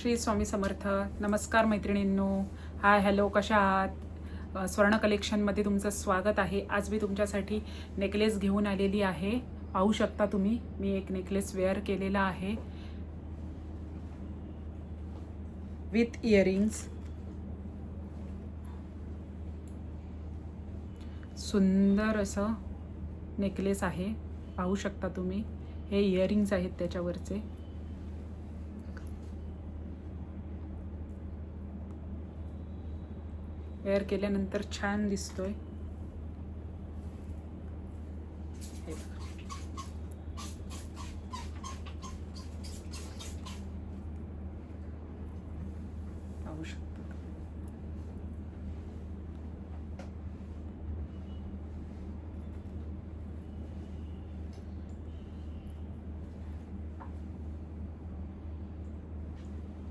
श्री स्वामी समर्थ. नमस्कार मैत्रिणींनो. Hi hello, कशा आहात? स्वर्ण कलेक्शनमध्ये तुमचं स्वागत आहे. आज मी तुमच्यासाठी नेकलेस घेऊन आलेली आहे. पाहू शकता तुम्ही, मी एक नेकलेस वेअर केलेला आहे विथ इयरिंग्स. सुंदर असं नेकलेस आहे, पाहू शकता तुम्ही. हे इयरिंग्स आहेत त्याच्यावरचे. वेअर केल्यानंतर छान दिसतोय. पाहू शकता.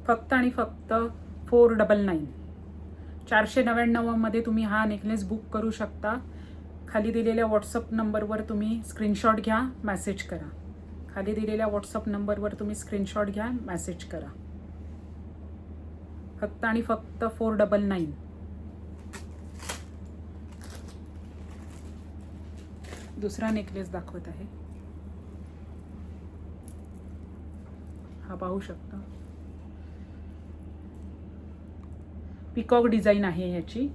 फक्त आणि फक्त 499 499 तुम्ही हा नेकलेस बुक करू शकता. खाली दिलेल्या व्हॉट्सअप नंबरवर तुम्ही स्क्रीनशॉट घ्या, मेसेज करा. खाली दिलेल्या व्हॉट्सअप नंबरवर तुम्ही स्क्रीनशॉट घ्या, मेसेज करा. फक्त आणि फक्त 499. दुसरा नेकलेस दाखवत आहे. हा पाहू शकता. पिकॉक डिझाईन आहे याची.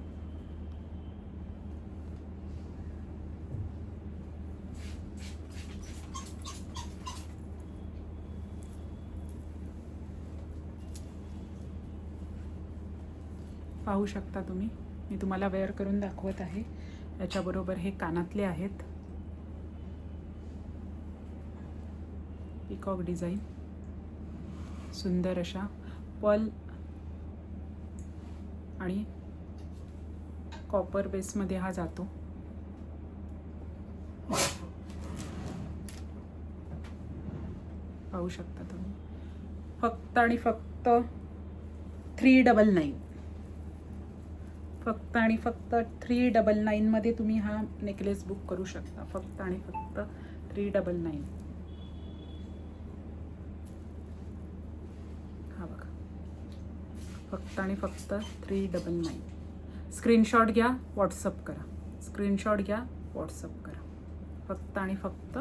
पाहू शकता तुम्ही. मी तुम्हाला वेअर करून दाखवत आहे. याच्याबरोबर हे कानातले आहेत, पिकॉक डिझाईन. सुंदर अशा पर्ल आणि कॉपर बेसमध्ये हा जातो. पाहू शकता तुम्ही. फक्त आणि फक्त 399. फक्त आणि फक्त 399 मध्ये तुम्ही हा नेकलेस बुक करू शकता. फक्त आणि फक्त 399. हा बघा, फक्त आणि फक्त 399. स्क्रीनशॉट घ्या, व्हॉट्सअप करा. स्क्रीनशॉट घ्या, व्हॉट्सअप करा. फक्त आणि फक्त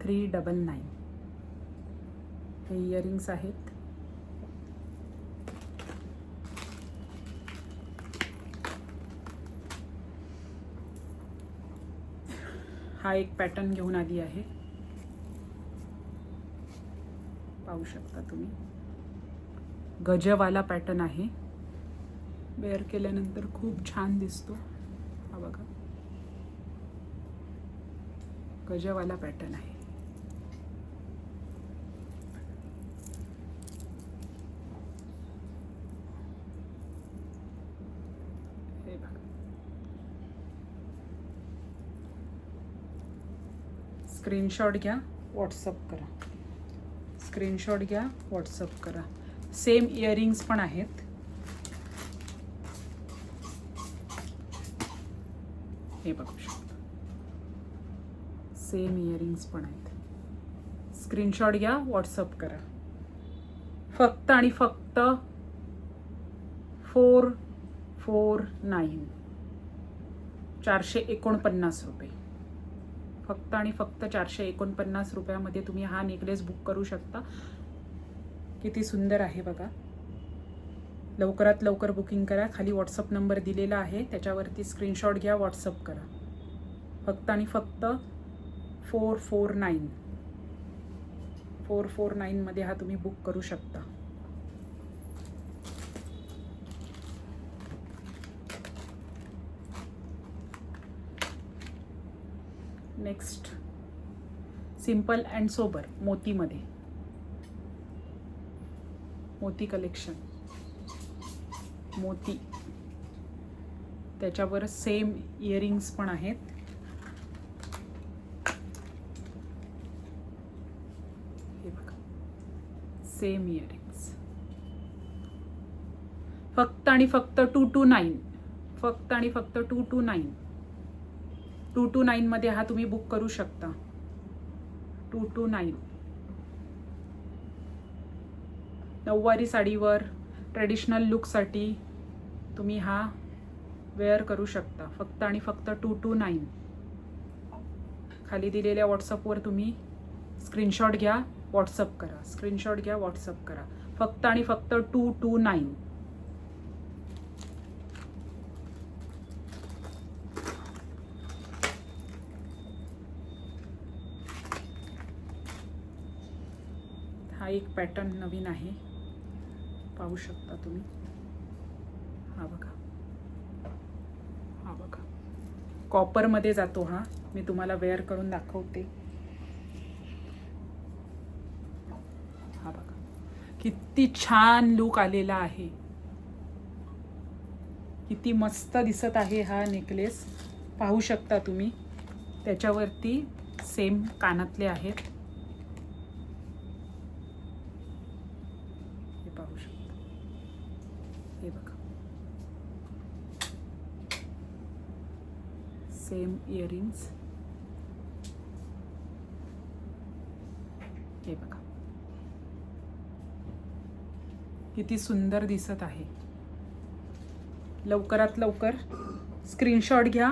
399. हे इयरिंग्स आहेत. हा एक पॅटर्न घेऊन आली आहे, पाहू शकता तुम्ही. गजवाला पॅटर्न आहे. वेअर केल्यानंतर खूप छान दिसतो. हा बघा, गजवाला पॅटर्न आहे. हे बघा. स्क्रीनशॉट घ्या, व्हॉट्सअप करा. स्क्रीनशॉट घ्या, व्हॉट्सअप करा. सेम इयरिंग्स पण आहेत. हे बघू शकता, सेम इयरिंग्स पण आहेत. स्क्रीनशॉट घ्या, व्हॉट्सअप करा. फक्त आणि फक्त 449. 449 रुपये. फक्त आणि फक्त 449 रुपयामध्ये तुम्ही हा नेकलेस बुक करू शकता. किती सुंदर आहे बघा. लवकरात लवकर बुकिंग करा. खाली व्हॉट्सअप नंबर दिलेला आहे, त्याच्यावरती स्क्रीनशॉट घ्या, व्हॉट्सअप करा. फक्त आणि फक्त 449. 449 मध्ये हा तुम्ही बुक करू शकता. नेक्स्ट, सिंपल अँड सोबर मोतीमध्ये. मोती कलेक्शन. मोती, त्याच्यावर सेम इयरिंग्स पण आहेत. हे बघा, सेम इयरिंग्स. फक्त आणि फक्त 229. फक्त आणि फक्त 229. 229 मध्ये हा तुम्ही बुक करू शकता. 229. नऊवारी साडीवर ट्रेडिशनल लुकसाठी तुम्ही हा वेअर करू शकता. फक्त आणि फक्त 229. खाली दिलेल्या व्हॉट्सअपवर तुम्ही स्क्रीनशॉट घ्या, व्हॉट्सअप करा. स्क्रीनशॉट घ्या, व्हॉट्सअप करा. फक्त आणि फक्त 229. हा एक पॅटर्न नवीन आहे, पाहू शकता तुम्ही. हा बघा, हा बघा, कॉपरमध्ये जातो हा. मी तुम्हाला वेअर करून दाखवते. हा बघा, किती छान लुक आलेला आहे. किती मस्त दिसत आहे हा नेकलेस, पाहू शकता तुम्ही. त्याच्यावरती सेम कानातले आहेत, हे पाहू शकता. हे बघा, सेम इयरिंग्स. हे बघा, किती सुंदर दिसत आहे. लवकरात लवकर स्क्रीनशॉट घ्या,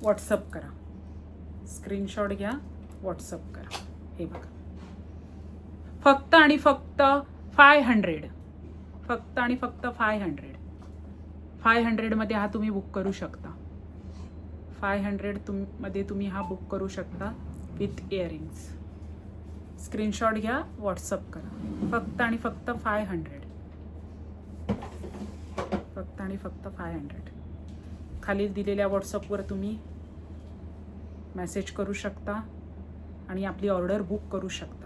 व्हॉट्सअप करा. स्क्रीनशॉट घ्या, व्हॉट्सअप करा. हे बघा, फक्त आणि फक्त 500. फक्त आणि फक्त 500. 500 मध्ये हा तुम्ही बुक करू शकता. 500 मध्ये तुम्ही हा बुक करू शकता विथ इयरिंग्स. स्क्रीनशॉट घ्या, व्हॉट्सअप करा. फक्त आणि फक्त 500. फक्त आणि फक्त 500. खाली दिलेल्या व्हॉट्सअपवर तुम्ही मेसेज करू शकता आणि आपली ऑर्डर बुक करू शकता.